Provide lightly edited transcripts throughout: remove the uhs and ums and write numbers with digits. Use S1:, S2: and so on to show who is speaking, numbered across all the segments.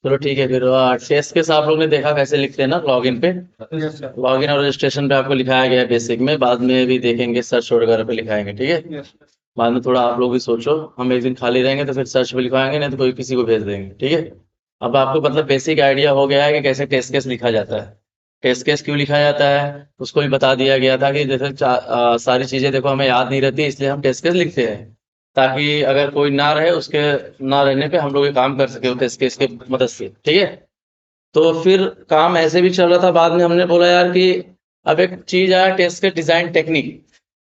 S1: चलो ठीक है फिर। टेस्ट केस आप लोग ने देखा कैसे लिखते हैं ना लॉगिन पे।
S2: Yes sir.
S1: लॉगिन और रजिस्ट्रेशन पे आपको लिखाया गया है बेसिक में, बाद में भी देखेंगे सर्च वगैरह पे लिखाएंगे, ठीक है।
S2: यस
S1: बाद में थोड़ा आप लोग भी सोचो, हम एक दिन खाली रहेंगे तो फिर सर्च पे लिखवाएंगे, नहीं तो कोई किसी को भेज देंगे, ठीक है। अब आपको मतलब बेसिक आइडिया हो गया है कि कैसे टेस्ट केस लिखा जाता है। टेस्ट केस क्यों लिखा जाता है उसको भी बता दिया गया था कि जैसे सारी चीजें देखो हमें याद नहीं रहती, इसलिए हम टेस्ट केस लिखते हैं, ताकि अगर कोई ना रहे उसके ना रहने पे हम लोग ये काम कर सके टेस्ट केस के मदद से, ठीक है। तो फिर काम ऐसे भी चल रहा था, बाद में हमने बोला यार कि अब एक चीज आया टेस्ट के डिजाइन टेक्निक,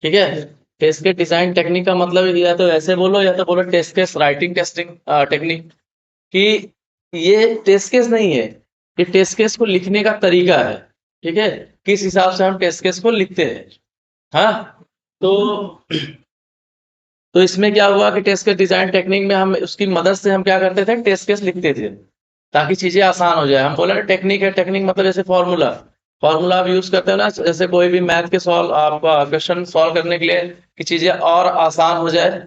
S1: ठीक है। टेस्ट के डिजाइन टेक्निक का मतलब या तो ऐसे बोलो या तो बोलो test case writing testing technique, कि ये टेस्ट केस नहीं है, ये टेस्ट केस को लिखने का तरीका है, ठीक है। किस हिसाब से हम टेस्ट केस को लिखते हैं। हाँ, तो तो इसमें क्या हुआ कि टेस्ट केस डिजाइन टेक्निक में हम उसकी मदद से हम क्या करते थे, टेस्ट केस लिखते थे ताकि चीजें आसान हो जाए। हम बोला ना टेक्निक है, टेक्निक मतलब जैसे फॉर्मूला, फॉर्मूला आप यूज करते हो ना, जैसे कोई भी मैथ के सॉल्व आपका क्वेश्चन सॉल्व करने के लिए कि चीजें और आसान हो जाए,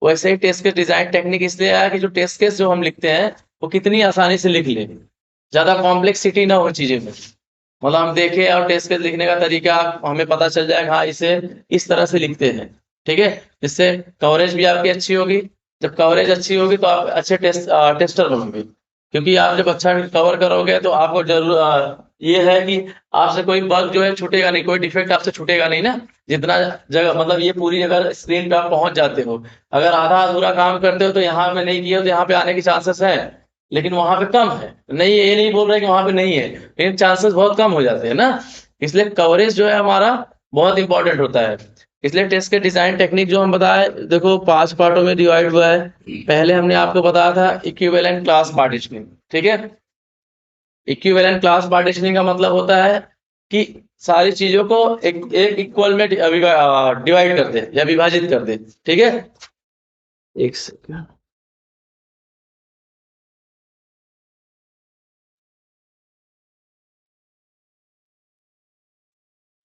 S1: वैसे ही टेस्ट केस डिजाइन टेक्निक इसलिए आया कि जो टेस्ट केस जो हम लिखते हैं वो कितनी आसानी से लिख ले, ज्यादा कॉम्प्लेक्सिटी ना हो चीजें में। मतलब हम देखें और टेस्ट केस लिखने का तरीका हमें पता चल जाएगा, हाँ इसे इस तरह से लिखते हैं, ठीक है। जिससे कवरेज भी आपकी अच्छी होगी। जब कवरेज अच्छी होगी तो आप अच्छे टेस्टर बनोगे, क्योंकि आप जब अच्छा कवर करोगे तो आपको जरूर ये है कि आपसे कोई बग जो है छूटेगा नहीं, कोई डिफेक्ट आपसे छूटेगा नहीं ना। जितना जगह मतलब ये पूरी जगह स्क्रीन पे आप पहुंच जाते हो, अगर आधा अधूरा काम करते हो तो यहाँ पे नहीं किया तो यहाँ पे आने की चांसेस है, लेकिन वहां पे कम है। नहीं, ये नहीं बोल रहे कि वहां पे नहीं है, लेकिन चांसेस बहुत कम हो जाते हैं ना। इसलिए कवरेज जो है हमारा बहुत इंपॉर्टेंट होता है। इसलिए टेस्ट के डिजाइन टेक्निक जो हम बताए देखो 5 पार्टों में डिवाइड हुआ है। पहले हमने आपको बताया था इक्विवेलेंट क्लास पार्टीशनिंग, ठीक है। इक्विवेलेंट क्लास पार्टीशनिंग का मतलब होता है कि सारी चीजों को एक इक्वल में डिवाइड कर दे या विभाजित कर दे, ठीक है। एक सेकंड।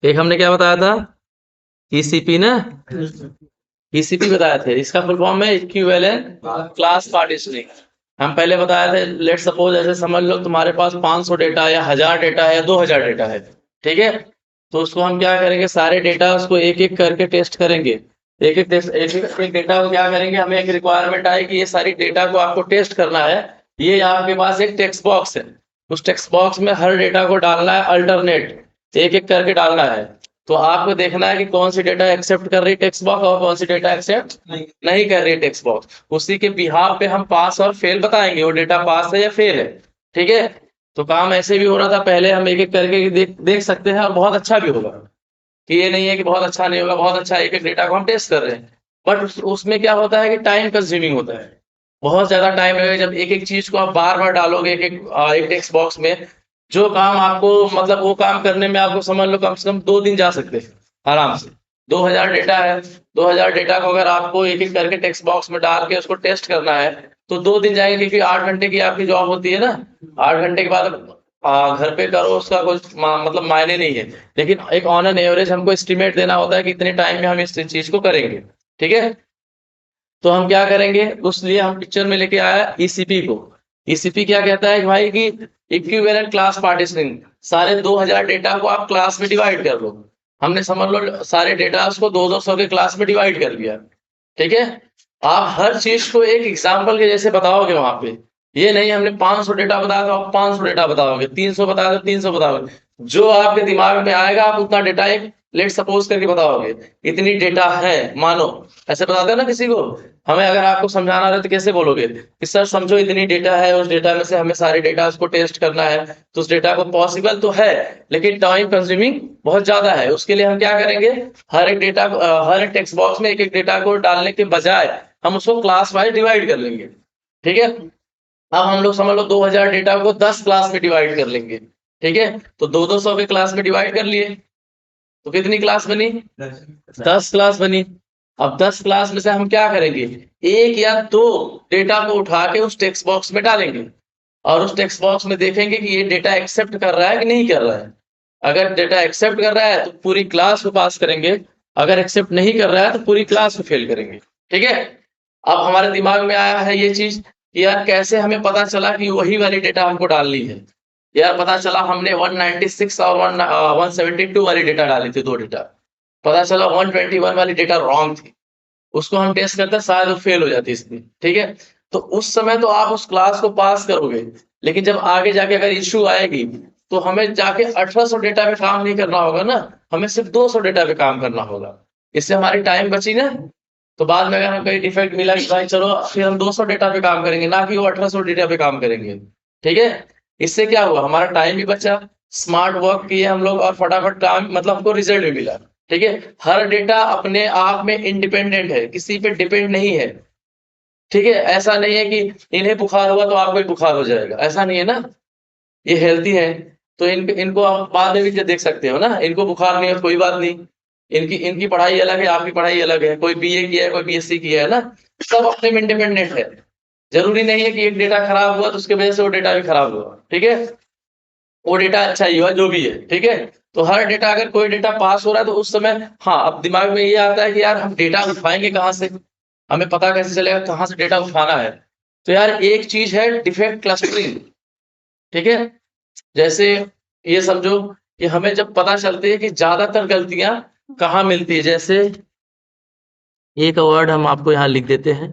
S1: एक हमने क्या बताया था, ईसीपी ना, ईसीपी बताए थे, इसका फुल फॉर्म है इक्विवेलेंट क्लास पार्टीशनिंग। हम पहले बताए थे, लेट सपोज ऐसे समझ लो तुम्हारे पास 500 डेटा या 1000 डेटा है या 2000 डेटा है, ठीक है। तो उसको हम क्या करेंगे, सारे डेटा उसको एक एक करके टेस्ट करेंगे। एक एक टेस्ट एक डेटा को क्या करेंगे, हमें एक रिक्वायरमेंट आए कि ये सारी डेटा को आपको टेस्ट करना है। ये आपके पास एक टेक्स्ट बॉक्स है, उस टेक्स्ट बॉक्स में हर डेटा को डालना है, अल्टरनेट एक एक करके डालना है। तो आपको देखना है कि कौन सी डेटा एक्सेप्ट कर रही है टेक्स्ट बॉक्स और कौन सी डेटा एक्सेप्ट नहीं कर रही है टेक्स्ट बॉक्स। उसी के बिहाफ पे हम पास और फेल बताएंगे, वो डेटा पास है या फेल है, ठीक है। तो काम ऐसे भी हो रहा था पहले, हम एक एक करके देख सकते हैं और बहुत अच्छा भी होगा, कि ये नहीं है कि बहुत अच्छा नहीं होगा, बहुत अच्छा एक एक डेटा को हम टेस्ट कर रहे हैं। बट उसमें क्या होता है कि टाइम कंज्यूमिंग होता है, बहुत ज्यादा टाइम लगेगा। जब एक एक चीज को आप बार बार डालोगे एक टेक्स्ट बॉक्स में, जो काम आपको मतलब वो काम करने में आपको समझ लो कम से कम 2 दिन जा सकते हैं आराम से। 2000 डेटा है, 2000 डेटा को अगर आपको एक एक करके टेक्स्ट बॉक्स में डाल के उसको टेस्ट करना है तो 2 दिन जाएंगे, क्योंकि 8 घंटे की आपकी जॉब होती है ना। 8 घंटे के बाद घर पे करो उसका कुछ मतलब मायने नहीं है, लेकिन एक ऑन एन एवरेज हमको एस्टिमेट देना होता है कि इतने टाइम में हम इस चीज को करेंगे, ठीक है। तो हम क्या करेंगे, उसलिए हम पिक्चर में लेके आया ईसीपी को। ईसीपी क्या कहता है कि भाई कि इक्विवेलेंट क्लास पार्टीशनिंग, सारे 2000 डेटा को आप क्लास में डिवाइड कर लो। हमने समझ लो सारे डेटा को 200 के क्लास में डिवाइड कर लिया, ठीक है। आप हर चीज को एक एग्जाम्पल के जैसे बताओगे वहां पे। ये नहीं हमने 500 डेटा बताया तो आप 500 डेटा बताओगे, 300 बताया तो 300 बताओगे। जो आपके दिमाग में आएगा आप उतना डेटा एक लेट सपोज करके बताओगे। इतनी डेटा है मानो, ऐसे बताते हो ना किसी को। हमें अगर आपको समझाना रहे तो कैसे बोलोगे कि सर समझो इतनी डेटा है, उस डेटा में से हमें सारे डेटा को टेस्ट करना है। तो उस डेटा को पॉसिबल तो है, लेकिन टाइम कंज्यूमिंग बहुत ज्यादा है। उसके लिए हम क्या करेंगे, हर एक डेटा हर एक टेक्स्ट बॉक्स में एक एक डेटा को डालने के बजाय हम उसको क्लास वाइज डिवाइड कर लेंगे, ठीक है। अब हम लोग समझ लो 2000 डेटा को 10 क्लास में डिवाइड कर लेंगे, ठीक है। तो 200 के क्लास में डिवाइड कर लिए, तो कितनी क्लास बनी, 10 क्लास बनी। अब 10 क्लास में से हम क्या करेंगे, एक या दो डेटा को उठा के उस टेक्स्ट बॉक्स में डालेंगे और उस टेक्स्ट बॉक्स में देखेंगे कि ये डेटा एक्सेप्ट कर रहा है कि नहीं कर रहा है। अगर डेटा एक्सेप्ट कर रहा है तो पूरी क्लास को पास करेंगे, अगर एक्सेप्ट नहीं कर रहा है तो पूरी क्लास को फेल करेंगे, ठीक है। अब हमारे दिमाग में आया है ये चीज कि यार कैसे हमें पता चला कि वही वाली डेटा हमको डालनी है। यार पता चला हमने 196 और 172 वाली डेटा डाली थी, 2 डेटा। पता चला 121 वाली डेटा रॉन्ग थी। उसको हम टेस्ट करते शायद वो फेल हो जाती इसमें, ठीक है? तो उस समय तो आप उस क्लास को पास करोगे, लेकिन जब आगे जाके अगर इश्यू आएगी, तो हमें जाके 1800 डेटा पे काम नहीं करना होगा ना, हमें सिर्फ 200 डेटा पे काम करना होगा। इससे हमारी टाइम बची ना, तो बाद में अगर हमें कहीं डिफेक्ट मिला कि भाई चलो फिर हम 200 डेटा पे काम करेंगे, ना कि वो 1800 डेटा पे काम करेंगे, ठीक है? इससे क्या हुआ, हमारा टाइम भी बचा, स्मार्ट वर्क किए हम लोग और फटाफट काम, मतलब हमको रिजल्ट भी मिला, ठीक है? हर डेटा अपने आप में इंडिपेंडेंट है, किसी पे डिपेंड नहीं है, ठीक है? ऐसा नहीं है कि इन्हें बुखार हुआ तो आपको भी बुखार हो जाएगा, ऐसा नहीं है ना। ये हेल्थी है, तो इनको आप बाद में भी देख सकते हो ना, इनको बुखार नहीं है तो कोई बात नहीं। इनकी इनकी पढ़ाई अलग है, आपकी पढ़ाई अलग है, कोई बीए किया है, कोई बीएससी किया है ना, सब अपने में इंडिपेंडेंट है। जरूरी नहीं है कि एक डेटा खराब हुआ तो उसकी वजह से वो डेटा भी खराब हुआ, ठीक है? वो डेटा अच्छा ही हुआ जो भी है, ठीक है? तो हर डेटा, अगर कोई डेटा पास हो रहा है तो उस समय हाँ, अब दिमाग में ये आता है कि यार हम डेटा उठाएंगे कहाँ से, हमें पता कैसे चलेगा कहाँ से डेटा उठाना है? तो यार एक चीज है डिफेक्ट क्लस्टरिंग, ठीक है? जैसे ये समझो कि हमें जब पता चलती है कि ज्यादातर गलतियां कहाँ मिलती है, जैसे एक वर्ड हम आपको यहाँ लिख देते हैं,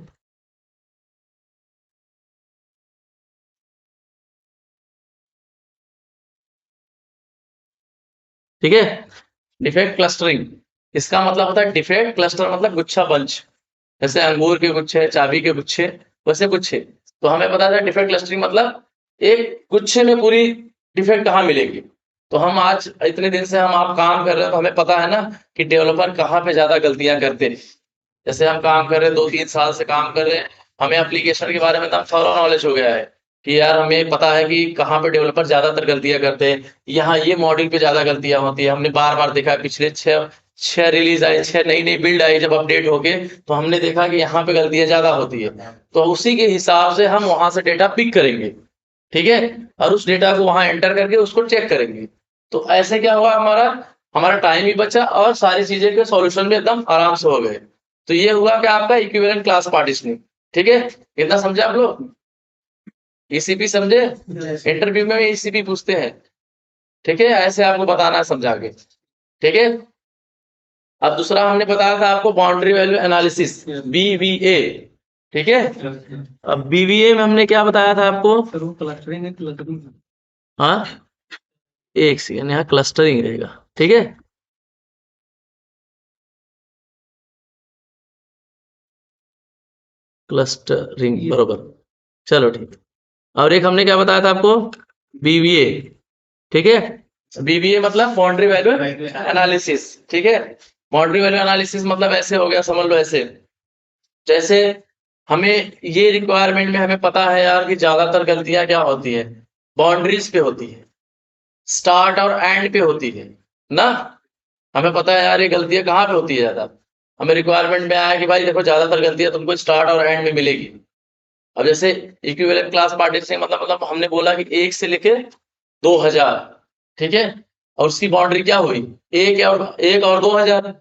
S1: ठीक है? डिफेक्ट क्लस्टरिंग, इसका मतलब होता है डिफेक्ट क्लस्टर, मतलब गुच्छा बंच, जैसे अंगूर के गुच्छे, चाबी के गुच्छे, वैसे गुच्छे। तो हमें पता था डिफेक्ट क्लस्टरिंग मतलब एक गुच्छे में पूरी डिफेक्ट कहाँ मिलेगी। तो हम आज इतने दिन से हम आप काम कर रहे हैं, तो हमें पता है ना कि डेवलपर कहाँ पे ज्यादा गलतियां करते हैं। जैसे हम काम कर रहे हैं, 2-3 साल से काम कर रहे हैं, हमें एप्लीकेशन के बारे में एकदम थॉरो नॉलेज हो गया है कि यार हमें पता है कि कहाँ पे डेवलपर ज्यादातर गलतियां करते हैं, यहाँ ये मॉड्यूल पे ज्यादा गलतियां होती है। हमने बार बार देखा है, पिछले 6 रिलीज आई, 6 नई नई बिल्ड आई जब अपडेट होके, तो हमने देखा कि यहाँ पे गलतियां ज्यादा होती है। तो उसी के हिसाब से हम वहां से डेटा पिक करेंगे, ठीक है? और उस डेटा को वहां एंटर करके उसको चेक करेंगे। तो ऐसे क्या हुआ, हमारा हमारा टाइम भी बचा और सारी चीजें के सॉल्यूशन भी एकदम आराम से हो गए। तो ये हुआ कि आपका इक्विवेलेंट क्लास पार्टीशनिंग, ठीक है? कितना समझे आप लोग? ईसीपी समझे? इंटरव्यू में ईसीपी पूछते हैं, ठीक है? ऐसे आपको बताना है समझा के, ठीक है? अब दूसरा हमने बताया था आपको बाउंड्री वैल्यू एनालिसिस, बीवीए, ठीक है? अब बीवीए में हमने क्या बताया था आपको? हाँ, एक सेकेंड, यहाँ क्लस्टरिंग रहेगा, ठीक है? क्लस्टरिंग, बरोबर, चलो ठीक है। और एक हमने क्या बताया था आपको? बीवीए, ठीक है? बीवीए मतलब बाउंड्री वैल्यू एनालिसिस, ठीक है? बाउंड्री वैल्यू एनालिसिस मतलब ऐसे हो गया, समझ लो ऐसे, जैसे हमें ये रिक्वायरमेंट में हमें पता है यार कि ज्यादातर गलतियां क्या होती है, बाउंड्रीज पे होती है, स्टार्ट और एंड पे होती है ना। हमें पता है यार ये गलतियां कहाँ पे होती है ज्यादा, हमें रिक्वायरमेंट में आया कि भाई देखो ज्यादातर गलतियां तुमको स्टार्ट और एंड में मिलेगी। अब जैसे इक्विवेलेंट क्लास पार्टीशन मतलब हमने बोला कि 1 से लेके 2000, ठीक है? और उसकी बाउंड्री क्या हुई, 1 और 2000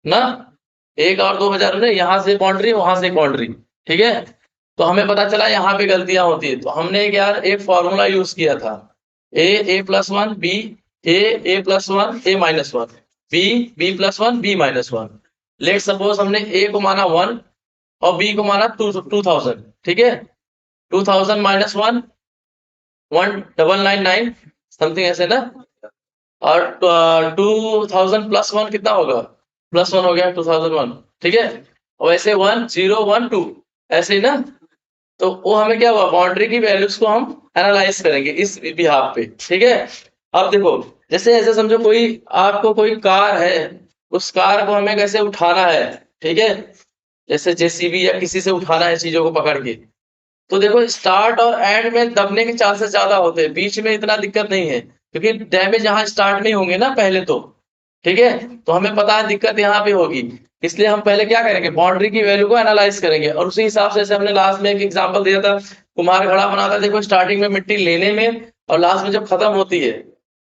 S1: ना, 1 और 2000 ने यहाँ से बाउंड्री, वहां से बाउंड्री, ठीक है? तो हमें पता चला यहाँ पे गलतियां होती है, तो हमने एक यार एक फॉर्मूला यूज किया था, a+1 b, a+1 a-1, b+1 b-1। Let suppose हमने a को माना 1 और b को माना 2000, ठीक है? 2000 - 1 1999 समथिंग ऐसे ना, और 2000 + 1 कितना होगा, +1 हो गया 2001, ठीक है? और ऐसे 1 0 1 2 ऐसे ही ना। तो वो हमें क्या हुआ, बाउंड्री की वैल्यूज को हम एनालाइज करेंगे इस बिहाफ पे, ठीक है? अब देखो, जैसे ऐसे समझो कोई आपको कोई कार है, उस कार को हमें कैसे उठाना है, ठीक है? जैसे जेसीबी या किसी से उठाना है चीजों को पकड़ के, तो देखो स्टार्ट और एंड में दबने के चांसेस ज्यादा होते हैं, बीच में इतना दिक्कत नहीं है, क्योंकि डैमेज यहाँ स्टार्ट में होंगे ना पहले तो, ठीक है? तो हमें पता है दिक्कत यहाँ पे होगी, इसलिए हम पहले क्या करेंगे, बाउंड्री की वैल्यू को एनालाइज करेंगे और उसी हिसाब से, जैसे हमने लास्ट में एक एग्जांपल दिया था, कुम्हार घड़ा बनाता है, देखो स्टार्टिंग में मिट्टी लेने में और लास्ट में जब खत्म होती है,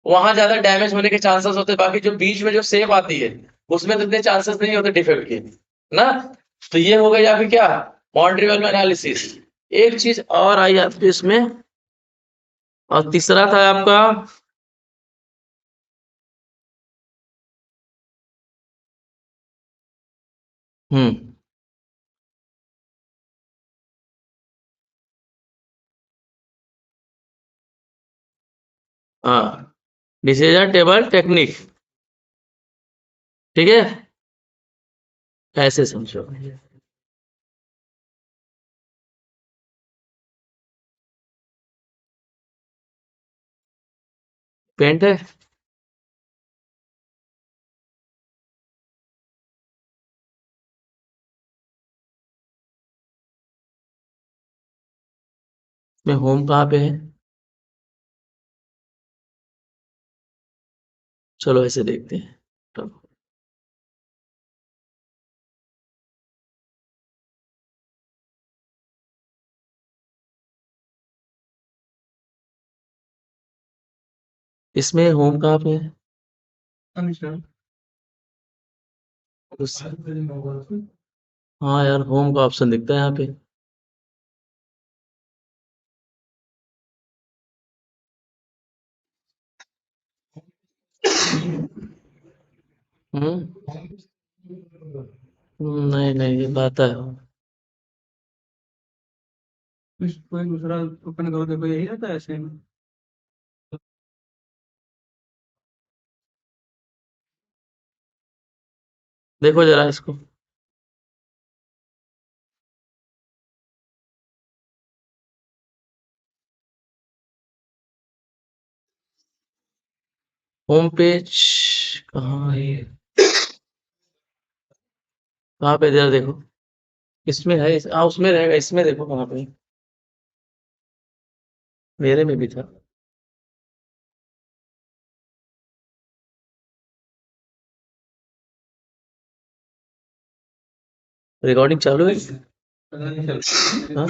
S1: वहां ज्यादा डैमेज होने के चांसेस होते हैं, बाकी जो बीच में जो शेप आती है उसमें तो इतने चांसेस नहीं होते डिफेक्ट के ना। तो ये हो गई आपकी क्या, बाउंड्री वैल्यू एनालिसिस। एक चीज और आई आपके इसमें, और तीसरा था आपका हम्म हाँ, डिसीजन टेबल टेक्निक। ठीक है, ऐसे समझो। पेंट है, में होम कहाँ पे है? चलो ऐसे देखते हैं। तो इसमें होम कहाँ पे है? उस हाँ यार, होम का ऑप्शन दिखता है यहाँ पे। हम्म नहीं नहीं, ये बात है। कोई दूसरा ओपन करो, देखो यही रहता है ऐसे। देखो जरा इसको। होम पेज कहाँ है? कहाँ पे जरा देखो। इसमें है उसमें रहेगा, इसमें देखो कहाँ पे। मेरे में भी था। रिकॉर्डिंग चालू है? हाँ?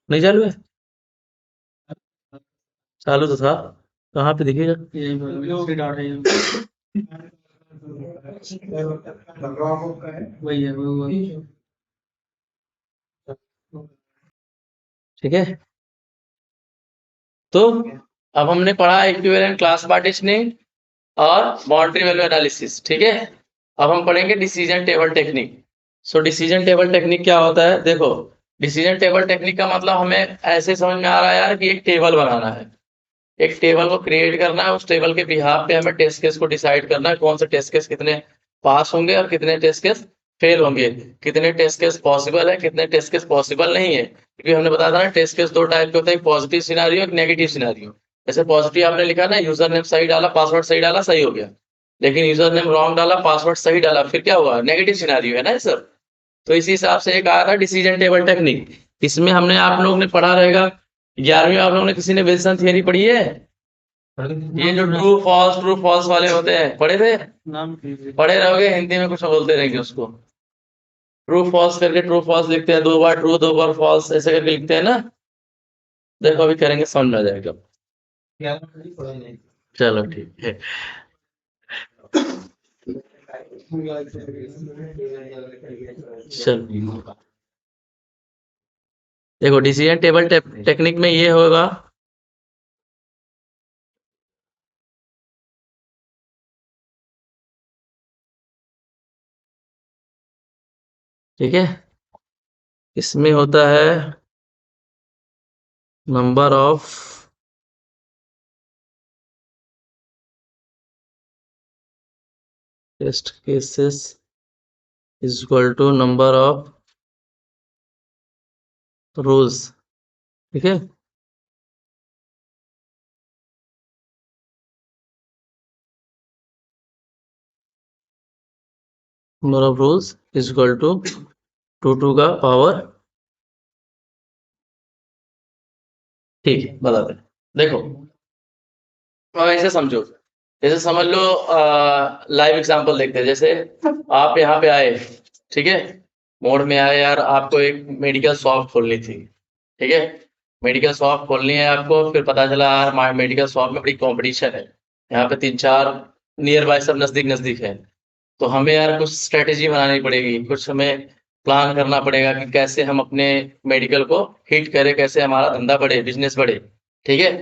S1: नहीं चालू है? चालू तो था। कहाँ पे दिखेगा? वही है, वही। ठीक है, तो अब हमने पढ़ा इक्विवेलेंट क्लास पार्टीशनिंग और बाउंड्री वैल्यू एनालिसिस। ठीक है, अब हम पढ़ेंगे decision table technique. So decision table technique क्या होता है? देखो, डिसीजन टेबल टेक्निक का मतलब हमें ऐसे समझ में आ रहा है यार कि एक टेबल बनाना है, एक टेबल को क्रिएट करना है, उस टेबल के बिहाफ पे हमें टेस्ट केस को डिसाइड करना है, कौन से टेस्ट केस कितने पास होंगे और कितने टेस्ट केस फेल होंगे, कितने टेस्ट केस पॉसिबल है, कितने टेस्ट केस पॉसिबल नहीं है। क्योंकि हमने बताया था ना, टेस्ट केस दो टाइप के होते हैं, एक पॉजिटिव सिनारियो, एक नेगेटिव सिनारियो। जैसे पॉजिटिव आपने लिखा ना, यूजर नेम सही डाला, पासवर्ड सही डाला, सही हो गया। लेकिन यूजर नेम रॉन्ग डाला, पासवर्ड सही डाला, फिर क्या हुआ? नेगेटिव सिनारियो है ना ये सब। तो इसी हिसाब से एक आया था डिसीजन टेबल टेक्निक। इसमें हमने आप लोगों ने पढ़ा रहेगा, 11वीं आप लोगों ने किसी ने विल्सन थियरी पढ़ी है? ये जो ट्रू फॉल्स वाले होते हैं, पढ़े थे? नाम पढ़े रहोगे, हिंदी में कुछ बोलते रहेंगे उसको। ट्रू फॉल्स करके ट्रू फॉल्स लिखते हैं, दो बार ट्रू दो बार फॉल्स ऐसे करके लिखते हैं ना। देखो अभी करेंगे, समझ में आ जाएगा। चलो ठीक है। चलो देखो, डिसीजन टेबल टेक्निक में ये होगा। ठीक है, इसमें होता है number of test cases is equal to number of rows. ठीक है, number of rows is equal to two का पावर। ठीक है, बता दें। देखो, अब ऐसे समझो, जैसे समझ लो, लाइव एग्जांपल देखते हैं। जैसे आप यहाँ पे आए, ठीक है, मोड़ में आए यार, आपको एक मेडिकल शॉप खोलनी थी। ठीक है, मेडिकल शॉप खोलनी है आपको, फिर पता चला यार मेडिकल शॉप में बड़ी कंपटीशन है, यहाँ पे 3-4 नियर बाय सब नजदीक नजदीक है। तो हमें यार कुछ स्ट्रेटेजी बनानी पड़ेगी, कुछ हमें प्लान करना पड़ेगा कि कैसे हम अपने मेडिकल को हिट करें, कैसे हमारा धंधा बढ़े, बिजनेस बढ़े। ठीक है,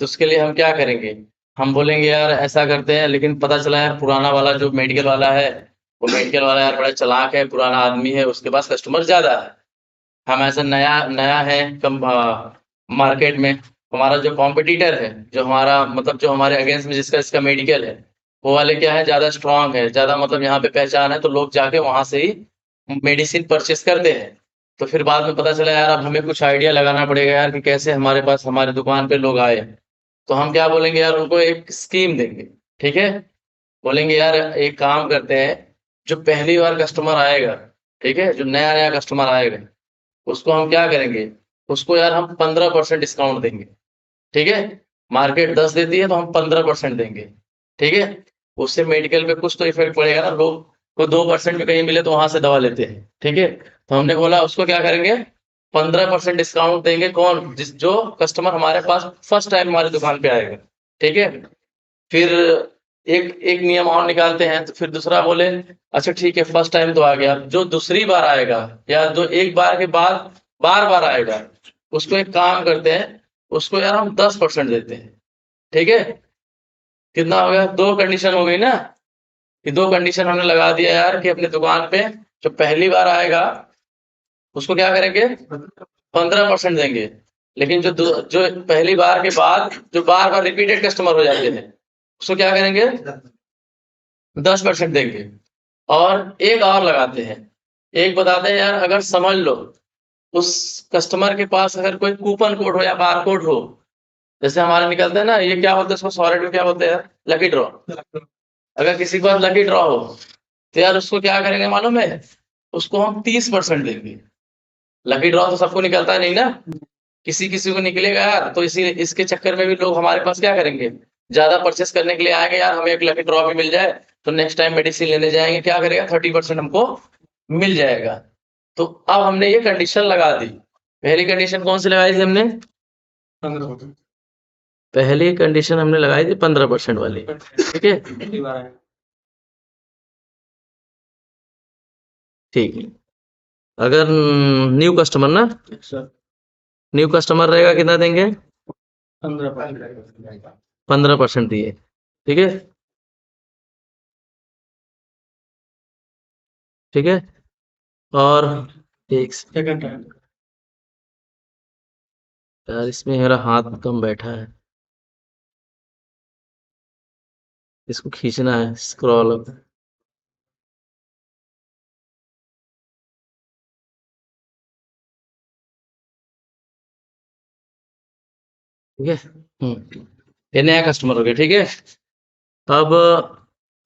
S1: तो उसके लिए हम क्या करेंगे, हम बोलेंगे यार ऐसा करते हैं, लेकिन पता चला यार पुराना वाला जो मेडिकल वाला है, वो मेडिकल वाला यार बड़ा चालाक है, पुराना आदमी है, उसके पास कस्टमर ज्यादा है। हम ऐसा नया नया है मार्केट में, हमारा जो कॉम्पिटिटर है, जो हमारा मतलब जो हमारे अगेंस्ट में जिसका इसका मेडिकल है, वो वाले क्या है, ज्यादा स्ट्रांग है, ज्यादा मतलब यहाँ पे पहचान है, तो लोग जाके वहां से ही मेडिसिन परचेस करते हैं। तो फिर बाद में पता चला यार अब हमें कुछ आइडिया लगाना पड़ेगा यार कि कैसे हमारे पास हमारी दुकान पे लोग आए। तो हम क्या बोलेंगे यार, उनको एक स्कीम देंगे। ठीक है, बोलेंगे यार एक काम करते हैं, जो पहली बार कस्टमर आएगा, ठीक है, जो नया नया कस्टमर आएगा, उसको हम क्या करेंगे, उसको यार हम 15% डिस्काउंट देंगे। ठीक है, मार्केट 10 देती है तो हम 15% देंगे। ठीक है, उससे मेडिकल पे कुछ तो इफेक्ट पड़ेगा ना, लोग को 2% में कहीं मिले तो वहां से दवा लेते हैं। ठीक है, तो हमने बोला उसको क्या करेंगे, 15% डिस्काउंट देंगे, कौन जिस जो कस्टमर हमारे पास फर्स्ट टाइम हमारी दुकान पे आएगा। ठीक है, फिर एक एक नियम और निकालते हैं, तो फिर दूसरा बोले अच्छा ठीक है, फर्स्ट टाइम तो आ गया, जो दूसरी बार आएगा या जो एक बार के बाद बार बार आएगा, उसको एक काम करते हैं, उसको यार हम 10% देते हैं। ठीक है, कितना हो गया, दो कंडीशन हो गई ना, कि दो कंडीशन हमने लगा दिया यार कि अपनी दुकान पे जो पहली बार आएगा उसको क्या करेंगे, 15% देंगे, लेकिन जो पहली बार के बाद जो बार बार रिपीटेड कस्टमर हो जाते हैं, उसको क्या करेंगे, 10% देंगे। और एक और लगाते हैं, एक बताते हैं यार, अगर समझ लो उस कस्टमर के पास अगर कोई कूपन कोड हो या बार कोड हो, जैसे हमारे निकलते हैं ना, ये क्या बोलते हैं इसको, सॉलिड में क्या बोलते हैं यार, लकी ड्रॉ। अगर किसी के पास लकी ड्रॉ हो, तो यार उसको क्या करेंगे मालूम है, उसको हम 30% देंगे। लकी ड्रॉ तो सबको निकलता नहीं ना, किसी किसी को निकलेगा यार, तो इसी इसके चक्कर में भी लोग हमारे पास क्या करेंगे, ज्यादा परचेस करने के लिए आएंगे, यार हमें एक लकी ड्रॉ भी मिल जाए, तो नेक्स्ट टाइम मेडिसिन लेने जाएंगे, क्या करेगा, 30% हमको मिल जाएगा। तो अब हमने ये कंडीशन लगा दी। पहली कंडीशन कौन सी लगाई थी हमने, 15%। पहली कंडीशन हमने लगाई थी 15% वाली। ठीक है, ठीक है, अगर न्यू कस्टमर ना, न्यू कस्टमर रहेगा कितना देंगे, 15% दिए। ठीक है, ठीक है, और एक सेकंड यार, इसमें मेरा हाथ कम बैठा है, इसको खींचना है, स्क्रॉल। ठीक है, ये नया कस्टमर हो गया। ठीक है, अब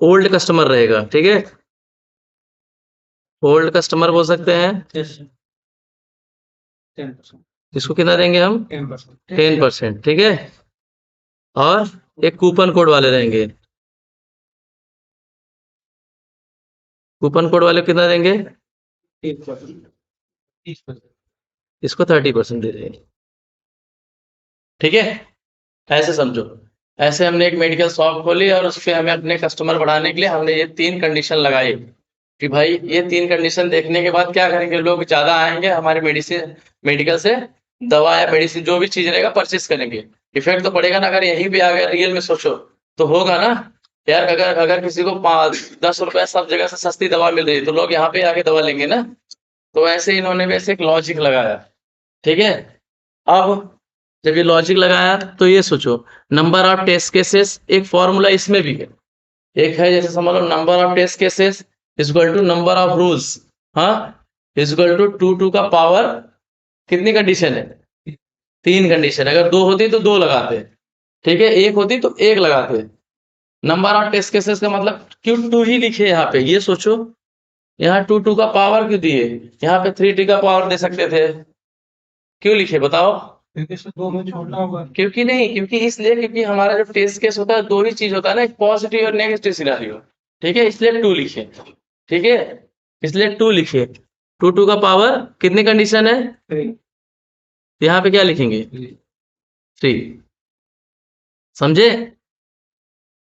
S1: ओल्ड कस्टमर रहेगा। ठीक है, ओल्ड कस्टमर बोल सकते हैं, इसको कितना देंगे हम, 10%। ठीक है, और एक कूपन कोड वाले रहेंगे, कूपन कोड वाले कितना देंगे, इसको 30% दे देंगे। ठीक है, ऐसे समझो, ऐसे हमने एक मेडिकल शॉप खोली और उस पे हमें अपने कस्टमर बढ़ाने के लिए हमने ये 3 कंडीशन लगाई, कि भाई ये 3 कंडीशन देखने के बाद क्या करेंगे, लोग ज्यादा आएंगे हमारे मेडिसिन मेडिकल से, दवा या मेडिसिन जो भी चीज रहेगा परचेस करेंगे। इफेक्ट तो पड़ेगा ना, अगर यहीं पे आ गया रियल में सोचो, तो होगा ना यार, अगर अगर किसी को 10 रुपए सब जगह से सस्ती दवा मिल रही है, तो लोग यहाँ पे आके दवा लेंगे ना। तो ऐसे इन्होंने वैसे एक लॉजिक लगाया। ठीक है, अब जब ये लॉजिक लगाया, तो ये सोचो, नंबर ऑफ टेस्ट केसेस, एक फॉर्मूला इसमें भी है, एक है, जैसे समझ लो number of test cases equal to number of rules, हाँ, इक्वल टू टू का पावर, कितनी कंडीशन है, 3 कंडीशन, अगर 2 होती तो 2 लगाते। ठीक है, एक होती तो 1 लगाते। नंबर ऑफ टेस्ट केसेस का मतलब क्यों 2 ही लिखे यहाँ पे, ये सोचो, यहाँ टू का पावर क्यों दिए, यहाँ पे 3t का पावर दे सकते थे, क्यों लिखे बताओ, क्योंकि नहीं, क्योंकि इसलिए क्योंकि हमारा जो टेस्ट केस होता है, 2 ही चीज होता है ना, एक पॉजिटिव और नेगेटिव सिनेरियो। ठीक है, इसलिए 2 लिखे। ठीक है, इसलिए 2 लिखे, टू का पावर कितनी कंडीशन है, यहाँ पे क्या लिखेंगे, 3। समझे,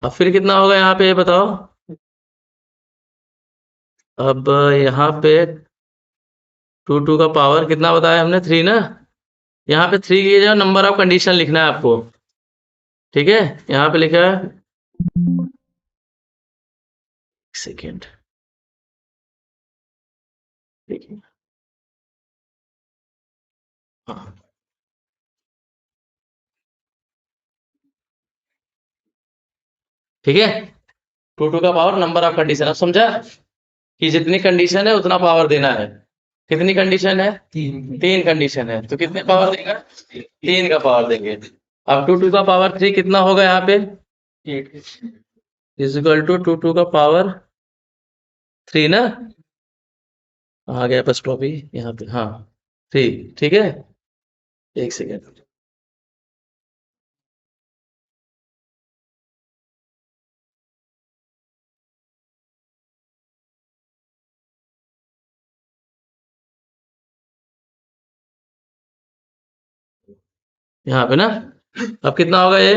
S1: अब फिर कितना होगा यहाँ पे ये बताओ, अब यहाँ पे टू का पावर कितना बताया हमने? 3 ना। यहाँ पे 3 की जगह नंबर ऑफ कंडीशन लिखना है आपको, ठीक है। यहाँ पे लिखा है, सेकेंड, देखिए, हाँ, ठीक है। टू का पावर नंबर ऑफ कंडीशन, अब समझा कि जितनी कंडीशन है उतना पावर देना है। कितनी कंडीशन है? 3 कंडीशन है, तो कितने पावर देगा? 3 का पावर देंगे। अब टू का पावर 3 कितना होगा यहाँ पे? 8 इज इक्वल टू टू का पावर 3 ना। आ गया बस टॉपी यहाँ पे, हाँ, 3, ठीक है। एक सेकेंड, यहाँ पे ना। अब कितना होगा ये?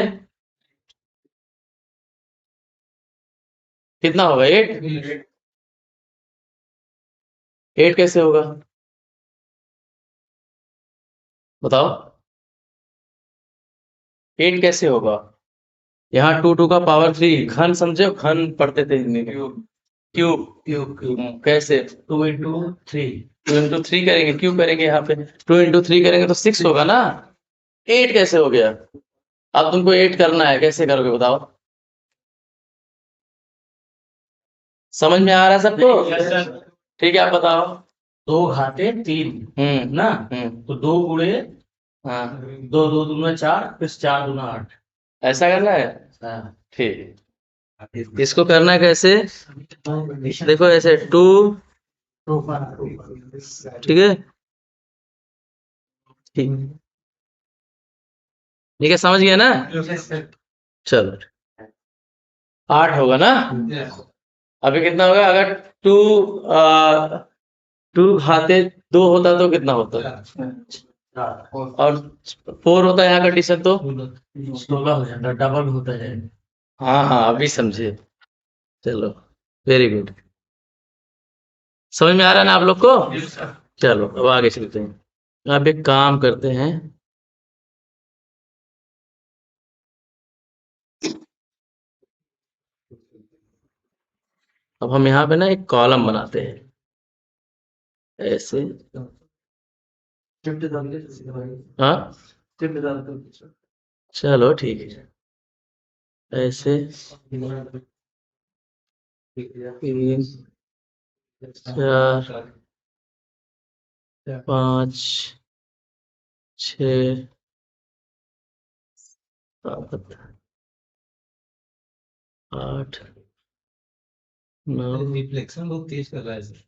S1: कितना होगा? 8। 8 कैसे होगा बताओ? 8 कैसे होगा? यहाँ टू का पावर 3 घन, समझे? घन पढ़ते थे हिंदी में। क्यूब, कैसे? 2 into 3। 2 into 3 करेंगे, क्यूब करेंगे यहाँ पे। 2 into 3 करेंगे तो 6 होगा ना। 8 कैसे हो गया? अब तुमको 8 करना है, कैसे करोगे बताओ? समझ में आ रहा है सबको? ठीक है, आप बताओ।
S2: 2 घाते 3 ना, तो 2 गुणे,
S1: हाँ,
S2: 2 2 दूना 4, फिर 4 दूना 8।
S1: ऐसा करना है,
S2: हाँ।
S1: ठीक। इसको करना है कैसे? देखो ऐसे 2, ठीक है, ठीक है, समझ गया ना? चलो, 8 होगा ना। अभी कितना होगा? अगर टू 2 घाते 2 होता तो कितना होता? और 4 होता है यहाँ कंडीशन तो
S2: 16 हो जाएगा, डबल होता जाएगा।
S1: हाँ, अभी समझे। चलो, वेरी गुड। समझ में आ रहा है ना आप लोग को? चलो, अब आगे चलते हैं। अब एक काम करते हैं, अब हम यहाँ पे ना एक कॉलम बनाते हैं ऐसे। हाँ, चलो ठीक है, ऐसे 3 4 5 6 7 8 9।
S2: रिफ्लेक्शन बहुत तेज कर रहा है सर।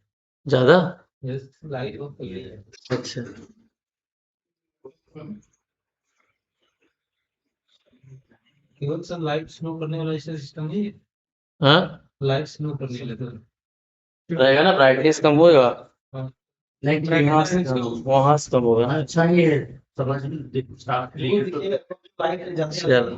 S1: ज्यादा?
S2: लाइट बहुत कर रही है।
S1: अच्छा,
S2: केवल सर लाइट स्लो करने वाला ऐसा सिस्टम नहीं है।
S1: हाँ,
S2: लाइट स्लो करने लगा
S1: रहेगा ना, ब्राइटनेस कम होगा।
S2: लाइट
S1: वहां से कम होगा ना।
S2: अच्छा ये समझ स्टार्ट
S1: चलो,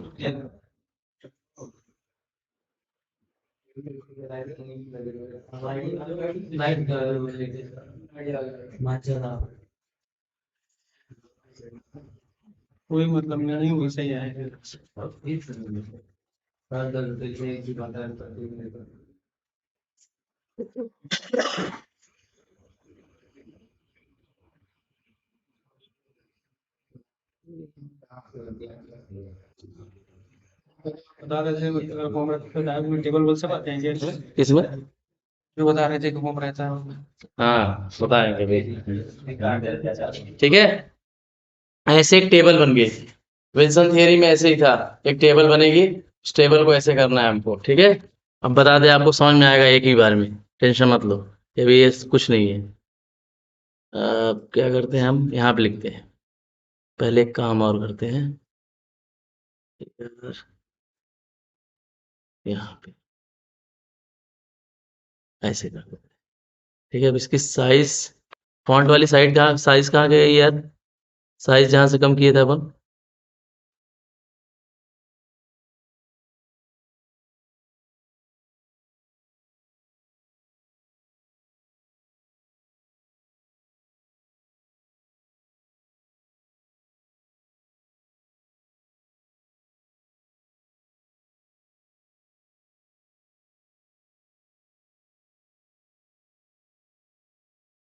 S2: कोई मतलब नहीं, वैसे ही आएगा। बता रहे थे अगर घूम रहे थे टेबल बोल से बात करेंगे
S1: इसमें
S2: जो बता रहे थे कि घूम रहता है।
S1: हाँ, बताएंगे भाई, ठीक है। ऐसे एक टेबल बन गई, विल्सन थियरी में ऐसे ही था। एक टेबल बनेगी, उस टेबल को ऐसे करना है हमको, ठीक है। अब बता दे, आपको समझ में आएगा एक ही बार में, टेंशन मत लो। ये भी, ये कुछ नहीं है। अब क्या करते हैं, हम यहाँ पे लिखते हैं। पहले एक काम और करते हैं, यहाँ पे ऐसे करते हैं, ठीक है। अब इसकी साइज, फॉन्ट वाली साइड कहाँ, साइज कहाँ गई यार? साइज जहाँ से कम किए थे अपन,